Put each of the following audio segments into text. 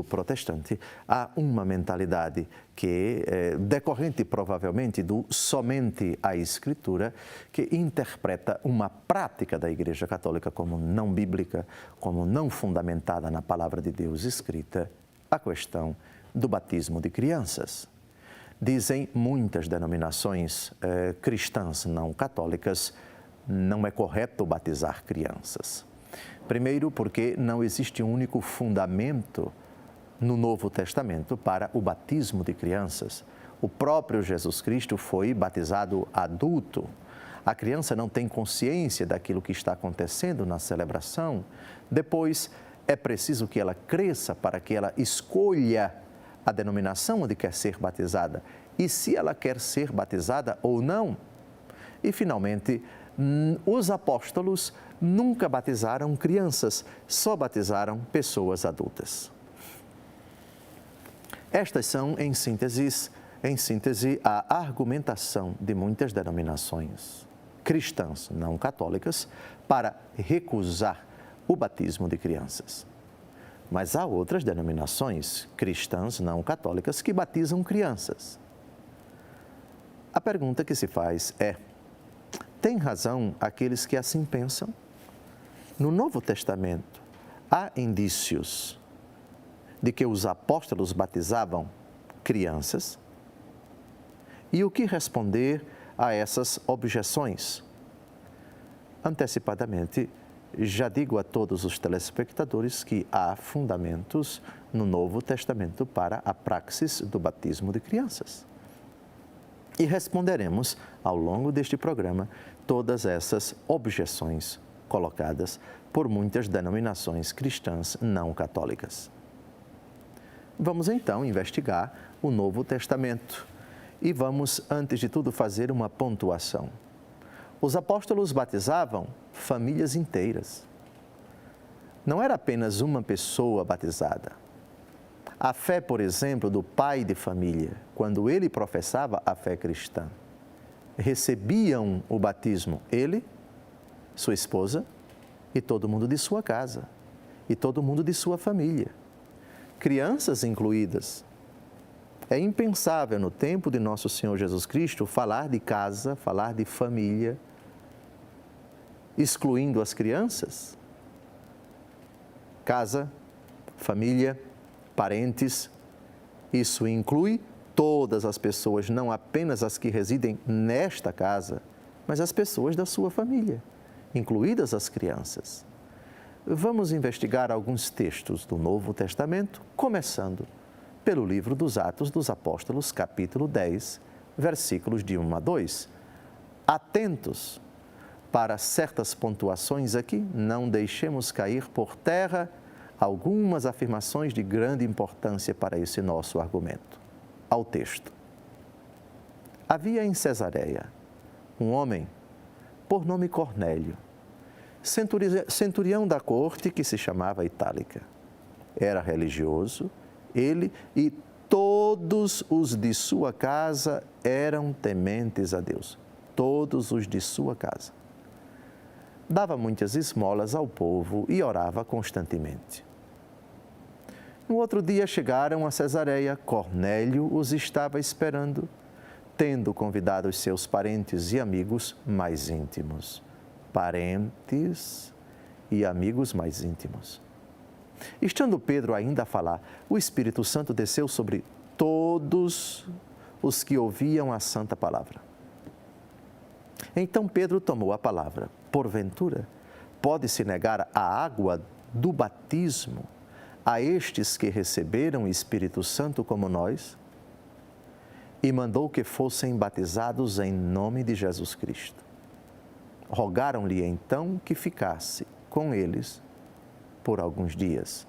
protestante, há uma mentalidade que é decorrente provavelmente do somente a Escritura, que interpreta uma prática da Igreja Católica como não bíblica, como não fundamentada na Palavra de Deus escrita, a questão do batismo de crianças. Dizem muitas denominações cristãs não católicas, não é correto batizar crianças. Primeiro, porque não existe um único fundamento no Novo Testamento para o batismo de crianças. O próprio Jesus Cristo foi batizado adulto. A criança não tem consciência daquilo que está acontecendo na celebração. Depois, é preciso que ela cresça para que ela escolha a denominação onde quer ser batizada e se ela quer ser batizada ou não. E, finalmente, os apóstolos nunca batizaram crianças, só batizaram pessoas adultas. Estas são, em síntese, a argumentação de muitas denominações cristãs não católicas para recusar o batismo de crianças. Mas há outras denominações cristãs não católicas que batizam crianças. A pergunta que se faz é: tem razão aqueles que assim pensam? No Novo Testamento, há indícios de que os apóstolos batizavam crianças? E o que responder a essas objeções? Antecipadamente, já digo a todos os telespectadores que há fundamentos no Novo Testamento para a praxis do batismo de crianças. E responderemos, ao longo deste programa, todas essas objeções colocadas por muitas denominações cristãs não católicas. Vamos então investigar o Novo Testamento e vamos, antes de tudo, fazer uma pontuação. Os apóstolos batizavam famílias inteiras. Não era apenas uma pessoa batizada. A fé, por exemplo, do pai de família, quando ele professava a fé cristã, recebiam o batismo ele, sua esposa e todo mundo de sua casa e todo mundo de sua família, crianças incluídas. É impensável no tempo de nosso Senhor Jesus Cristo falar de casa, falar de família, excluindo as crianças. Casa, família, parentes, isso inclui todas as pessoas, não apenas as que residem nesta casa, mas as pessoas da sua família, incluídas as crianças. Vamos investigar alguns textos do Novo Testamento, começando pelo livro dos Atos dos Apóstolos, capítulo 10, versículos de 1 a 2. Atentos para certas pontuações aqui, não deixemos cair por terra algumas afirmações de grande importância para esse nosso argumento. Ao texto. Havia em Cesareia um homem por nome Cornélio, centurião da corte que se chamava Itálica. Era religioso, ele e todos os de sua casa eram tementes a Deus. Todos os de sua casa. Dava muitas esmolas ao povo e orava constantemente. No outro dia chegaram a Cesareia, Cornélio os estava esperando, tendo convidado os seus parentes e amigos mais íntimos. Parentes e amigos mais íntimos. Estando Pedro ainda a falar, o Espírito Santo desceu sobre todos os que ouviam a santa palavra. Então Pedro tomou a palavra. Porventura, pode-se negar a água do batismo a estes que receberam o Espírito Santo como nós? E mandou que fossem batizados em nome de Jesus Cristo. Rogaram-lhe então que ficasse com eles por alguns dias.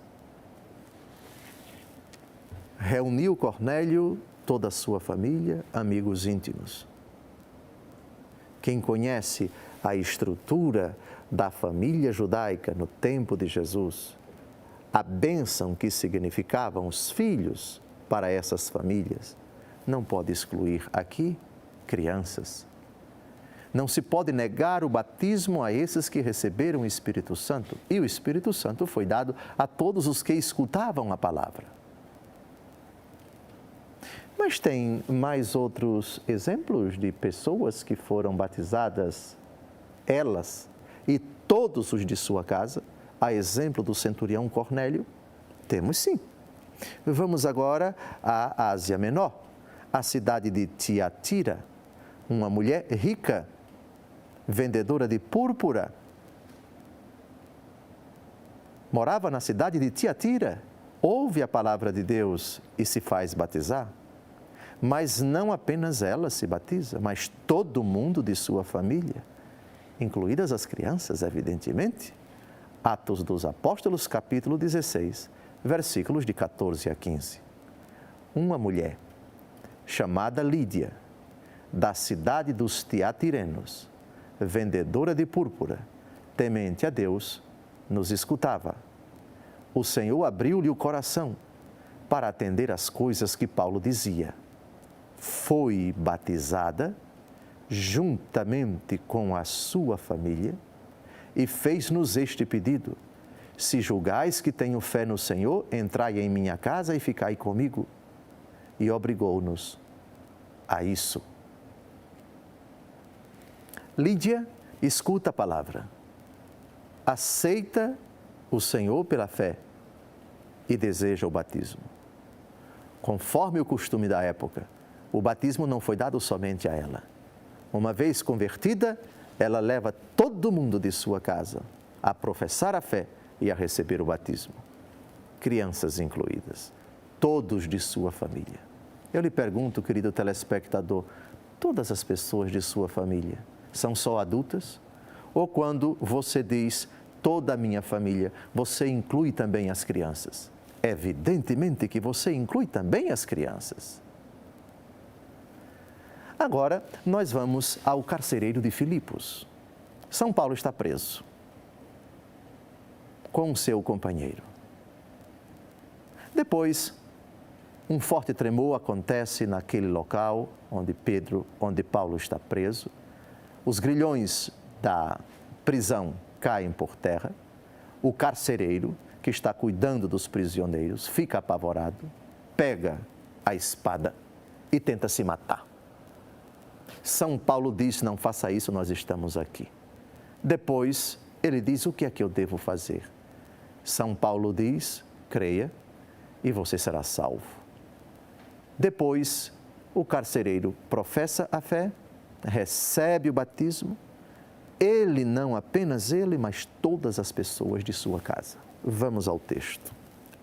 Reuniu Cornélio toda a sua família, amigos íntimos. Quem conhece a estrutura da família judaica no tempo de Jesus, a bênção que significavam os filhos para essas famílias, não pode excluir aqui crianças. Não se pode negar o batismo a esses que receberam o Espírito Santo. E o Espírito Santo foi dado a todos os que escutavam a palavra. Mas tem mais outros exemplos de pessoas que foram batizadas, elas e todos os de sua casa, a exemplo do centurião Cornélio? Temos sim. Vamos agora à Ásia Menor, a cidade de Tiatira, uma mulher rica, vendedora de púrpura. Morava na cidade de Tiatira, ouve a palavra de Deus e se faz batizar. Mas não apenas ela se batiza, mas todo mundo de sua família, incluídas as crianças, evidentemente. Atos dos Apóstolos, capítulo 16, versículos de 14 a 15. Uma mulher chamada Lídia, da cidade dos Tiatirenos, vendedora de púrpura, temente a Deus, nos escutava. O Senhor abriu-lhe o coração para atender às coisas que Paulo dizia. Foi batizada juntamente com a sua família e fez-nos este pedido: se julgais que tenho fé no Senhor, entrai em minha casa e ficai comigo. E obrigou-nos a isso. Lídia escuta a palavra, aceita o Senhor pela fé e deseja o batismo. Conforme o costume da época, o batismo não foi dado somente a ela. Uma vez convertida, ela leva todo mundo de sua casa a professar a fé e a receber o batismo. Crianças incluídas, todos de sua família. Eu lhe pergunto, querido telespectador, todas as pessoas de sua família são só adultas? Ou quando você diz toda a minha família, você inclui também as crianças? Evidentemente que você inclui também as crianças. Agora, nós vamos ao carcereiro de Filipos. São Paulo está preso com seu companheiro. Depois, um forte tremor acontece naquele local onde Paulo está preso. Os grilhões da prisão caem por terra. O carcereiro, que está cuidando dos prisioneiros, fica apavorado, pega a espada e tenta se matar. São Paulo diz: não faça isso, nós estamos aqui. Depois, ele diz: o que é que eu devo fazer? São Paulo diz: creia e você será salvo. Depois, o carcereiro professa a fé, recebe o batismo. Ele, não apenas ele, mas todas as pessoas de sua casa. Vamos ao texto.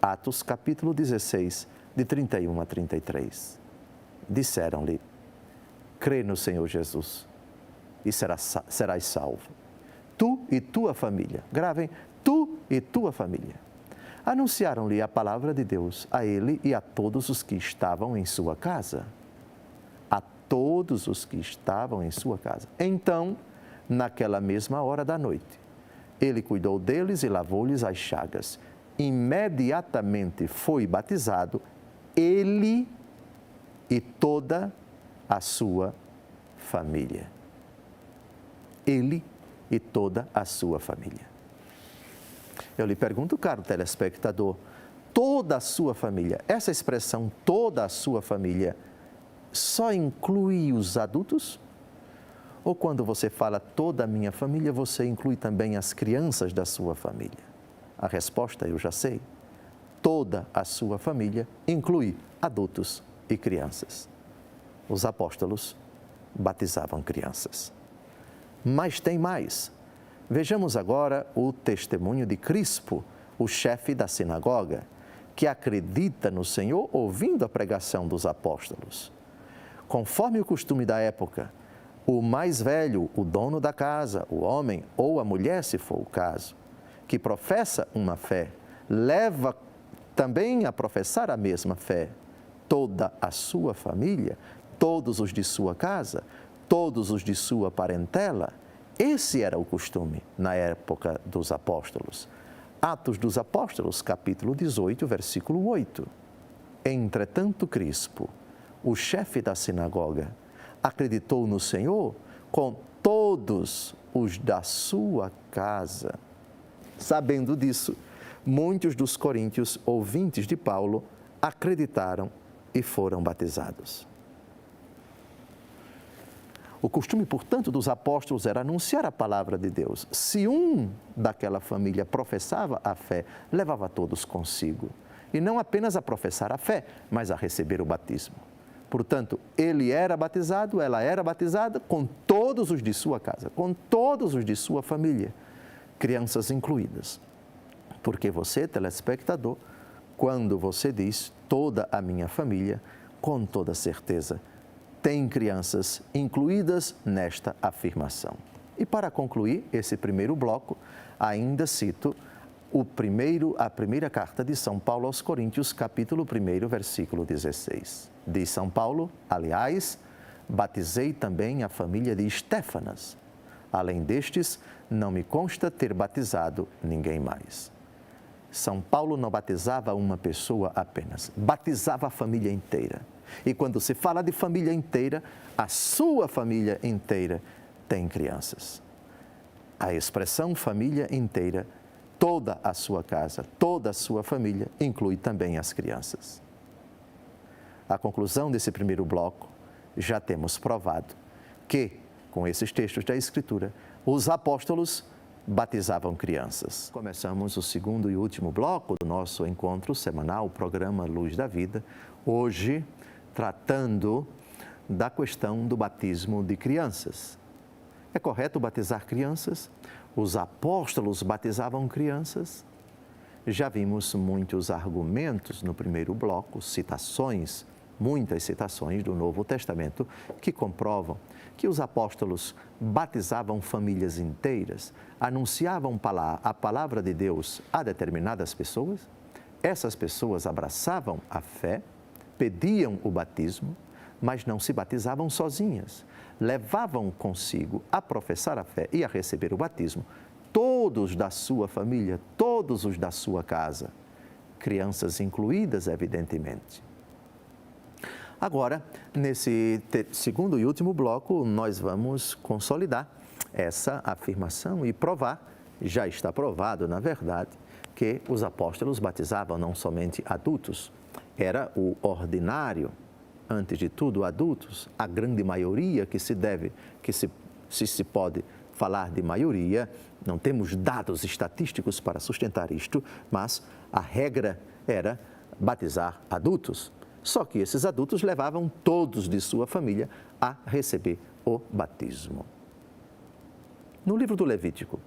Atos capítulo 16, de 31 a 33. Disseram-lhe: crê no Senhor Jesus e serás salvo, tu e tua família. Gravem: tu e tua família. Anunciaram-lhe a palavra de Deus a ele e a todos os que estavam em sua casa. A todos os que estavam em sua casa. Então, naquela mesma hora da noite, ele cuidou deles e lavou-lhes as chagas. Imediatamente foi batizado ele e toda a sua família. Ele e toda a sua família. Eu lhe pergunto, caro telespectador, toda a sua família, essa expressão toda a sua família só inclui os adultos? Ou quando você fala toda a minha família, você inclui também as crianças da sua família? A resposta eu já sei. Toda a sua família inclui adultos e crianças. Os apóstolos batizavam crianças. Mas tem mais. Vejamos agora o testemunho de Crispo, o chefe da sinagoga, que acredita no Senhor ouvindo a pregação dos apóstolos. Conforme o costume da época, o mais velho, o dono da casa, o homem ou a mulher, se for o caso, que professa uma fé, leva também a professar a mesma fé toda a sua família, todos os de sua casa, todos os de sua parentela. Esse era o costume na época dos apóstolos. Atos dos Apóstolos, capítulo 18, versículo 8. Entretanto, Crispo, o chefe da sinagoga, acreditou no Senhor com todos os da sua casa. Sabendo disso, muitos dos coríntios, ouvintes de Paulo, acreditaram e foram batizados. O costume, portanto, dos apóstolos era anunciar a palavra de Deus. Se um daquela família professava a fé, levava todos consigo. E não apenas a professar a fé, mas a receber o batismo. Portanto, ele era batizado, ela era batizada com todos os de sua casa, com todos os de sua família, crianças incluídas. Porque você, telespectador, quando você diz toda a minha família, com toda certeza, tem crianças incluídas nesta afirmação. E para concluir esse primeiro bloco, ainda cito a primeira carta de São Paulo aos Coríntios, capítulo 1, versículo 16. Diz São Paulo, aliás, batizei também a família de Estéfanas. Além destes, não me consta ter batizado ninguém mais. São Paulo não batizava uma pessoa apenas, batizava a família inteira. E quando se fala de família inteira, a sua família inteira tem crianças. A expressão família inteira, toda a sua casa, toda a sua família, inclui também as crianças. A conclusão desse primeiro bloco, já temos provado que, com esses textos da Escritura, os apóstolos batizavam crianças. Começamos o segundo e último bloco do nosso encontro semanal, o programa Luz da Vida, hoje tratando da questão do batismo de crianças. É correto batizar crianças? Os apóstolos batizavam crianças? Já vimos muitos argumentos no primeiro bloco, citações, muitas citações do Novo Testamento que comprovam que os apóstolos batizavam famílias inteiras, anunciavam a palavra de Deus a determinadas pessoas, essas pessoas abraçavam a fé, pediam o batismo, mas não se batizavam sozinhas. Levavam consigo a professar a fé e a receber o batismo todos da sua família, todos os da sua casa, crianças incluídas, evidentemente. Agora, nesse segundo e último bloco, nós vamos consolidar essa afirmação e provar, já está provado, na verdade, que os apóstolos batizavam não somente adultos, era o ordinário, antes de tudo adultos, a grande maioria se pode falar de maioria, não temos dados estatísticos para sustentar isto, mas a regra era batizar adultos. Só que esses adultos levavam todos de sua família a receber o batismo. No livro do Levítico,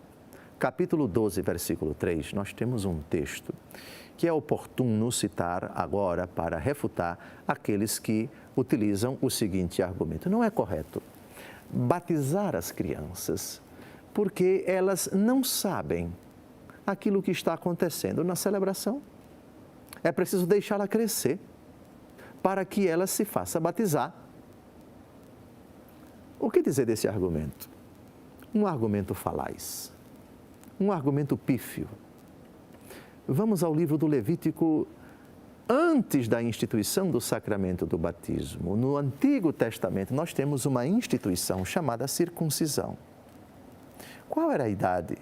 capítulo 12, versículo 3, nós temos um texto que é oportuno citar agora para refutar aqueles que utilizam o seguinte argumento. Não é correto batizar as crianças porque elas não sabem aquilo que está acontecendo na celebração. É preciso deixá-la crescer para que ela se faça batizar. O que dizer desse argumento? Um argumento falaz, um argumento pífio. Vamos ao livro do Levítico, antes da instituição do sacramento do batismo. No Antigo Testamento, nós temos uma instituição chamada circuncisão. Qual era a idade?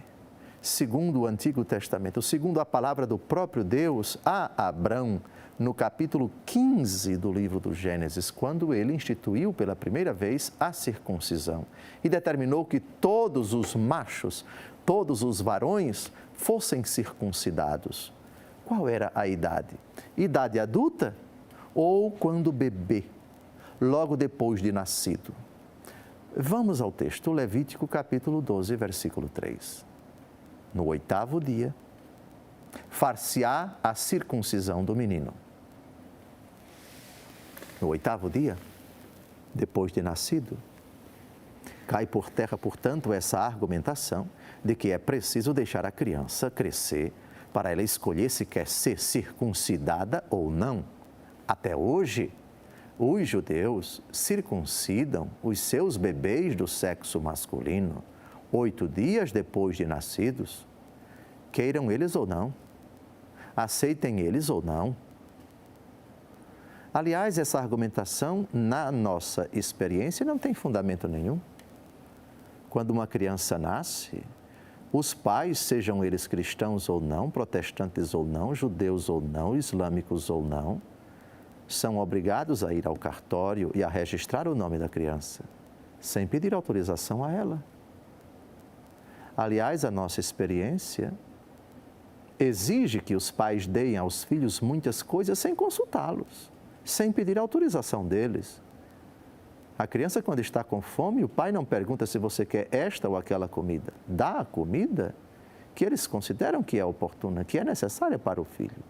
Segundo o Antigo Testamento, segundo a palavra do próprio Deus a Abrão, no capítulo 15 do livro do Gênesis, quando ele instituiu pela primeira vez a circuncisão e determinou que todos os machos, todos os varões fossem circuncidados. Qual era a idade? Idade adulta ou quando bebê, logo depois de nascido? Vamos ao texto, Levítico capítulo 12, versículo 3. No 8º dia, far-se-á a circuncisão do menino. No 8º dia, depois de nascido, cai por terra, portanto, essa argumentação de que é preciso deixar a criança crescer para ela escolher se quer ser circuncidada ou não. Até hoje, os judeus circuncidam os seus bebês do sexo masculino 8 dias depois de nascidos, queiram eles ou não, aceitem eles ou não. Aliás, essa argumentação, na nossa experiência, não tem fundamento nenhum. Quando uma criança nasce, os pais, sejam eles cristãos ou não, protestantes ou não, judeus ou não, islâmicos ou não, são obrigados a ir ao cartório e a registrar o nome da criança, sem pedir autorização a ela. Aliás, a nossa experiência exige que os pais deem aos filhos muitas coisas sem consultá-los, sem pedir autorização deles. A criança, quando está com fome, o pai não pergunta se você quer esta ou aquela comida. Dá a comida que eles consideram que é oportuna, que é necessária para o filho.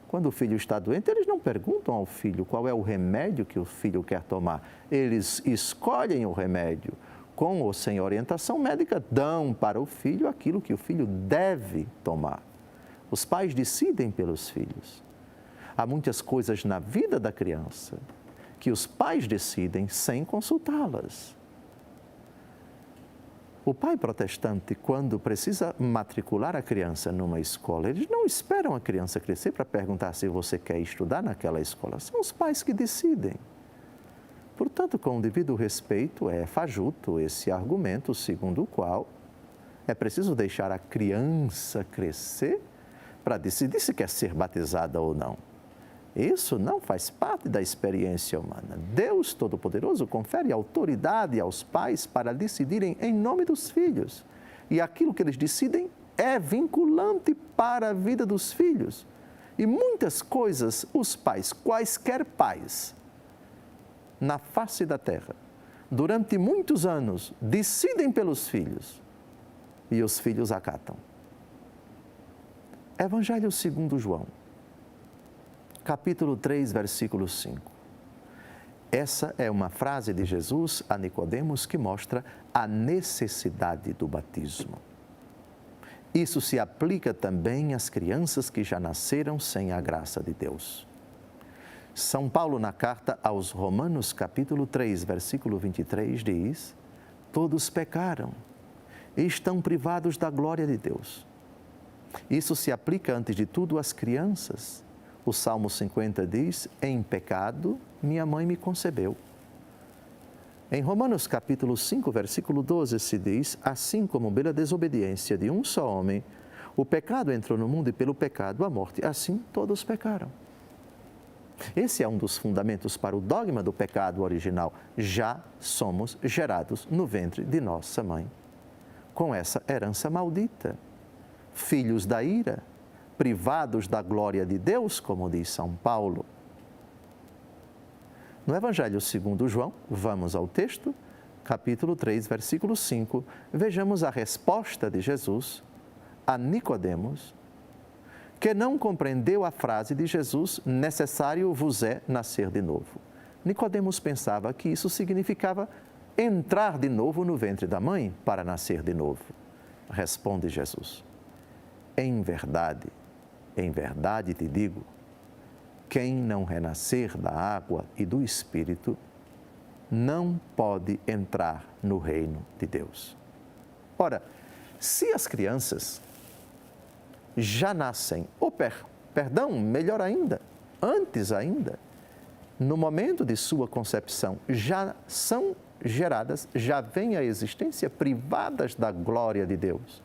Quando o filho está doente, eles não perguntam ao filho qual é o remédio que o filho quer tomar. Eles escolhem o remédio. Com ou sem orientação médica, dão para o filho aquilo que o filho deve tomar. Os pais decidem pelos filhos. Há muitas coisas na vida da criança que os pais decidem sem consultá-las. O pai protestante, quando precisa matricular a criança numa escola, eles não esperam a criança crescer para perguntar se você quer estudar naquela escola. São os pais que decidem. Portanto, com o devido respeito, é fajuto esse argumento segundo o qual é preciso deixar a criança crescer para decidir se quer ser batizada ou não. Isso não faz parte da experiência humana. Deus Todo-Poderoso confere autoridade aos pais para decidirem em nome dos filhos. E aquilo que eles decidem é vinculante para a vida dos filhos. E muitas coisas os pais, quaisquer pais, na face da terra, durante muitos anos, decidem pelos filhos e os filhos acatam. Evangelho segundo João, capítulo 3, versículo 5. Essa é uma frase de Jesus a Nicodemos que mostra a necessidade do batismo. Isso se aplica também às crianças que já nasceram sem a graça de Deus. São Paulo, na carta aos Romanos, capítulo 3, versículo 23, diz: todos pecaram e estão privados da glória de Deus. Isso se aplica, antes de tudo, às crianças. O Salmo 50 diz: em pecado minha mãe me concebeu. Em Romanos capítulo 5, versículo 12, se diz: assim como pela desobediência de um só homem, o pecado entrou no mundo e pelo pecado a morte, assim todos pecaram. Esse é um dos fundamentos para o dogma do pecado original. Já somos gerados no ventre de nossa mãe, com essa herança maldita, filhos da ira, privados da glória de Deus, como diz São Paulo. No Evangelho segundo João, vamos ao texto, capítulo 3, versículo 5, vejamos a resposta de Jesus a Nicodemos, que não compreendeu a frase de Jesus: necessário vos é nascer de novo. Nicodemos pensava que isso significava entrar de novo no ventre da mãe para nascer de novo. Responde Jesus: em verdade te digo, quem não renascer da água e do Espírito não pode entrar no reino de Deus. Ora, se as crianças já nascem, melhor ainda, antes ainda, no momento de sua concepção, já são geradas, já vêm à existência privadas da glória de Deus.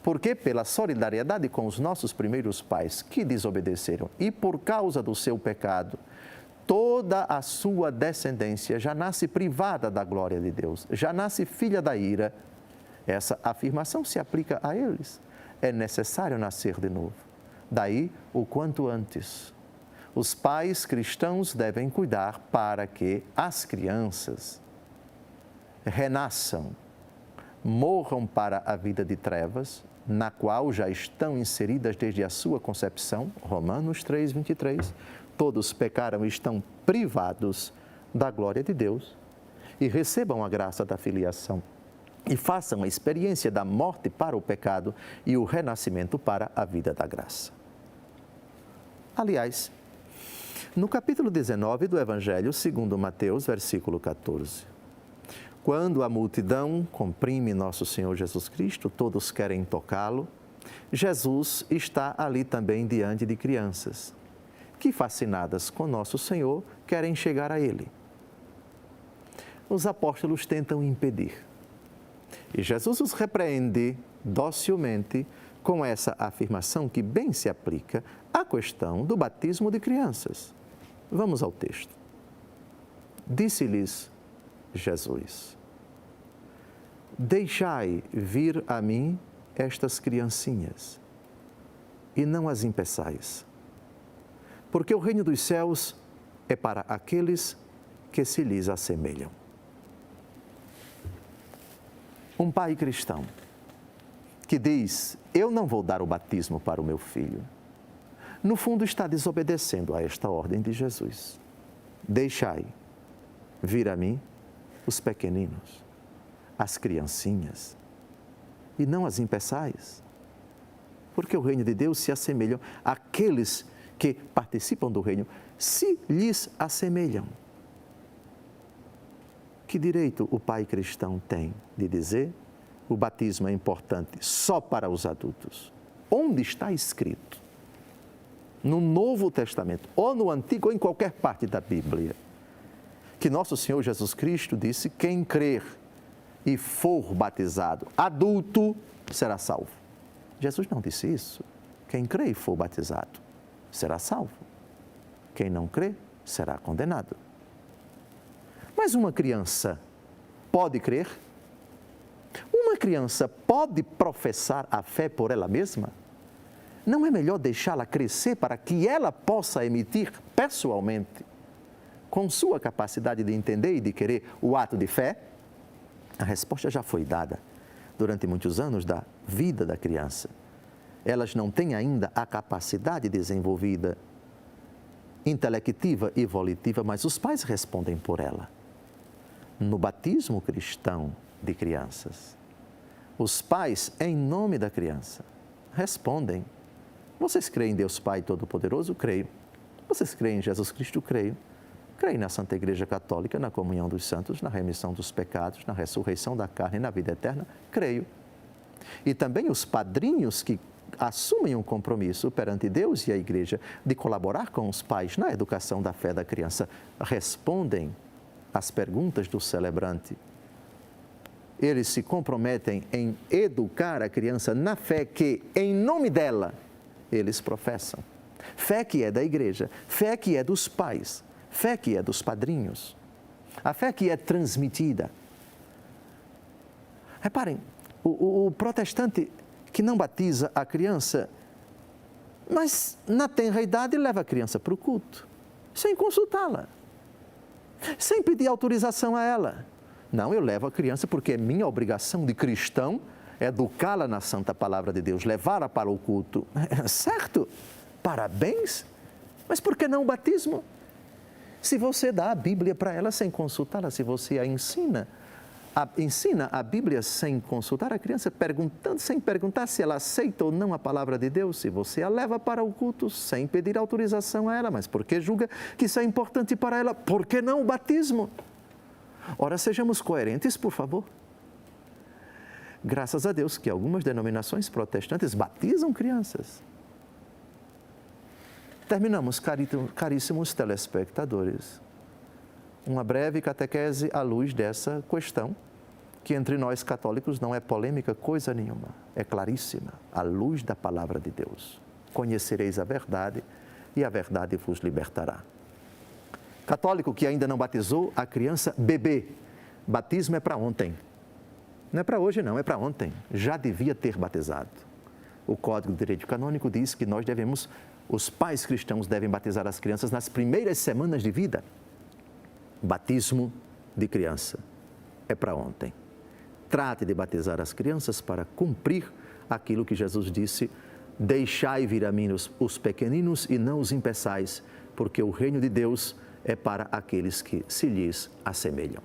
Porque pela solidariedade com os nossos primeiros pais que desobedeceram e por causa do seu pecado, toda a sua descendência já nasce privada da glória de Deus, já nasce filha da ira. Essa afirmação se aplica a eles. É necessário nascer de novo. Daí, o quanto antes. Os pais cristãos devem cuidar para que as crianças renasçam, morram para a vida de trevas, na qual já estão inseridas desde a sua concepção, Romanos 3, 23, todos pecaram e estão privados da glória de Deus, e recebam a graça da filiação, e façam a experiência da morte para o pecado e o renascimento para a vida da graça. Aliás, no capítulo 19 do Evangelho segundo Mateus, versículo 14, quando a multidão comprime nosso Senhor Jesus Cristo, todos querem tocá-lo, Jesus está ali também diante de crianças, que fascinadas com nosso Senhor, querem chegar a Ele. Os apóstolos tentam impedir. E Jesus os repreende docilmente com essa afirmação que bem se aplica à questão do batismo de crianças. Vamos ao texto. Disse-lhes Jesus: deixai vir a mim estas criancinhas e não as impeçais, porque o reino dos céus é para aqueles que se lhes assemelham. Um pai cristão que diz: eu não vou dar o batismo para o meu filho, no fundo está desobedecendo a esta ordem de Jesus. Deixai vir a mim os pequeninos, as criancinhas, e não as impeçais, porque o reino de Deus se assemelham àqueles que participam do reino, se lhes assemelham. Que direito o pai cristão tem de dizer: o batismo é importante só para os adultos? Onde está escrito? No Novo Testamento, ou no Antigo, ou em qualquer parte da Bíblia, que nosso Senhor Jesus Cristo disse: quem crer e for batizado adulto será salvo. Jesus não disse isso. Quem crê e for batizado será salvo. Quem não crê será condenado. Mas uma criança pode crer? Uma criança pode professar a fé por ela mesma? Não é melhor deixá-la crescer para que ela possa emitir pessoalmente, com sua capacidade de entender e de querer, o ato de fé? A resposta já foi dada durante muitos anos da vida da criança. Elas não têm ainda a capacidade desenvolvida, intelectiva e volitiva, mas os pais respondem por ela. No batismo cristão de crianças, os pais, em nome da criança, respondem: vocês creem em Deus Pai Todo-Poderoso? Creio. Vocês creem em Jesus Cristo? Creio. Creio na Santa Igreja Católica, na comunhão dos santos, na remissão dos pecados, na ressurreição da carne e na vida eterna? Creio. E também os padrinhos que assumem um compromisso perante Deus e a Igreja de colaborar com os pais na educação da fé da criança, respondem às perguntas do celebrante. Eles se comprometem em educar a criança na fé que, em nome dela, eles professam. Fé que é da Igreja, fé que é dos pais, fé que é dos padrinhos, a fé que é transmitida. Reparem, o protestante que não batiza a criança, mas na tenra idade leva a criança para o culto, sem consultá-la, sem pedir autorização a ela. Não, eu levo a criança porque é minha obrigação de cristão educá-la na santa palavra de Deus, levá-la para o culto. Certo? Parabéns. Mas por que não o batismo? Se você dá a Bíblia para ela sem consultá-la, se você a ensina a Bíblia sem consultar a criança, sem perguntar se ela aceita ou não a palavra de Deus, se você a leva para o culto sem pedir autorização a ela, mas porque julga que isso é importante para ela, por que não o batismo? Ora, sejamos coerentes, por favor. Graças a Deus que algumas denominações protestantes batizam crianças. Terminamos, caríssimos telespectadores, uma breve catequese à luz dessa questão, que entre nós católicos não é polêmica coisa nenhuma, é claríssima, à luz da palavra de Deus. Conhecereis a verdade e a verdade vos libertará. Católico que ainda não batizou a criança, bebê, batismo é para ontem. Não é para hoje não, é para ontem. Já devia ter batizado. O Código de Direito Canônico diz que os pais cristãos devem batizar as crianças nas primeiras semanas de vida. Batismo de criança é para ontem. Trate de batizar as crianças para cumprir aquilo que Jesus disse: deixai vir a mim os pequeninos e não os impeçais, porque o reino de Deus é para aqueles que se lhes assemelham.